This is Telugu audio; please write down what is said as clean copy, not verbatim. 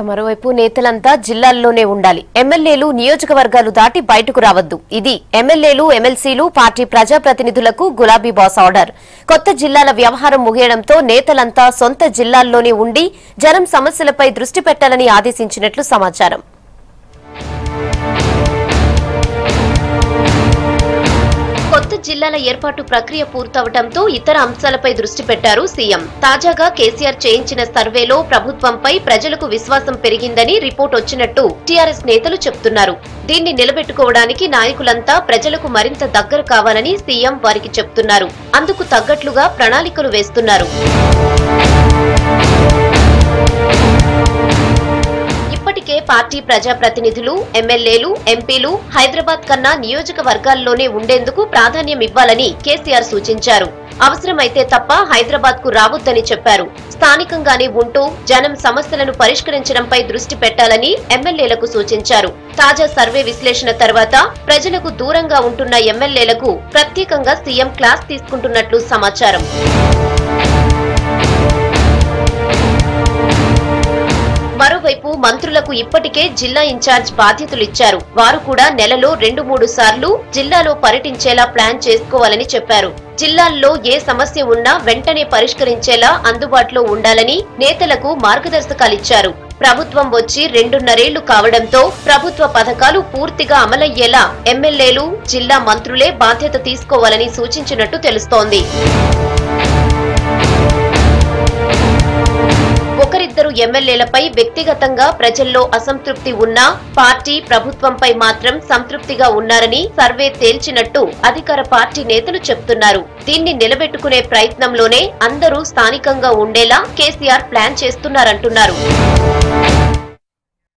మరోవైపు నేతలంతా జిల్లాల్లోనే ఉండాలి. ఎమ్మెల్యేలు నియోజకవర్గాలు దాటి బయటకు రావద్దు. ఇది ఎమ్మెల్యేలు, ఎమ్మెల్సీలు, పార్టీ ప్రజాప్రతినిధులకు గులాబీ బాస్ ఆర్డర్. కొత్త జిల్లాల వ్యవహారం ముగియడంతో నేతలంతా సొంత జిల్లాల్లోనే ఉండి జనం సమస్యలపై దృష్టి పెట్టాలని ఆదేశించినట్లు సమాచారం. కొత్త జిల్లాల ఏర్పాటు ప్రక్రియ పూర్తవడంతో ఇతర అంశాలపై దృష్టి పెట్టారు సీఎం. తాజాగా కేసీఆర్ చేయించిన సర్వేలో ప్రభుత్వంపై ప్రజలకు విశ్వాసం పెరిగిందని రిపోర్ట్ వచ్చినట్టు టీఆర్ఎస్ నేతలు చెబుతున్నారు. దీన్ని నిలబెట్టుకోవడానికి నాయకులంతా ప్రజలకు మరింత దగ్గర కావాలని సీఎం వారికి చెబుతున్నారు. అందుకు తగ్గట్లుగా ప్రణాళికలు వేస్తున్నారు. ఇప్పటికే పార్టీ ప్రజాప్రతినిధులు, ఎమ్మెల్యేలు, ఎంపీలు హైదరాబాద్ కన్నా నియోజకవర్గాల్లోనే ఉండేందుకు ప్రాధాన్యం ఇవ్వాలని కేసీఆర్ సూచించారు. అవసరమైతే తప్ప హైదరాబాద్ కు రావద్దని చెప్పారు. స్థానికంగానే ఉంటూ జనం సమస్యలను పరిష్కరించడంపై దృష్టి పెట్టాలని ఎమ్మెల్యేలకు సూచించారు. తాజా సర్వే విశ్లేషణ తర్వాత ప్రజలకు దూరంగా ఉంటున్న ఎమ్మెల్యేలకు ప్రత్యేకంగా సీఎం క్లాస్ తీసుకుంటున్నట్లు సమాచారం. మరోవైపు మంత్రులకు ఇప్పటికే జిల్లా ఇన్ఛార్జ్ బాధ్యతలిచ్చారు. వారు కూడా నెలలో 2-3 సార్లు జిల్లాలో పర్యటించేలా ప్లాన్ చేసుకోవాలని చెప్పారు. జిల్లాల్లో ఏ సమస్య ఉన్నా వెంటనే పరిష్కరించేలా అందుబాటులో ఉండాలని నేతలకు మార్గదర్శకాలిచ్చారు. ప్రభుత్వం వచ్చి 2.5 ఏళ్లు కావడంతో ప్రభుత్వ పథకాలు పూర్తిగా అమలయ్యేలా ఎమ్మెల్యేలు, జిల్లా మంత్రులే బాధ్యత తీసుకోవాలని సూచించినట్టు తెలుస్తోంది. ఒకరిద్దరు ఎమ్మెల్యేలపై వ్యక్తిగతంగా ప్రజల్లో అసంతృప్తి ఉన్నా పార్టీ, ప్రభుత్వంపై మాత్రం సంతృప్తిగా ఉన్నారని సర్వే తేల్చినట్టు అధికార పార్టీ నేతలు చెబుతున్నారు. దీన్ని నిలబెట్టుకునే ప్రయత్నంలోనే అందరూ స్థానికంగా ఉండేలా కేసీఆర్ ప్లాన్ చేస్తున్నారంటున్నారు.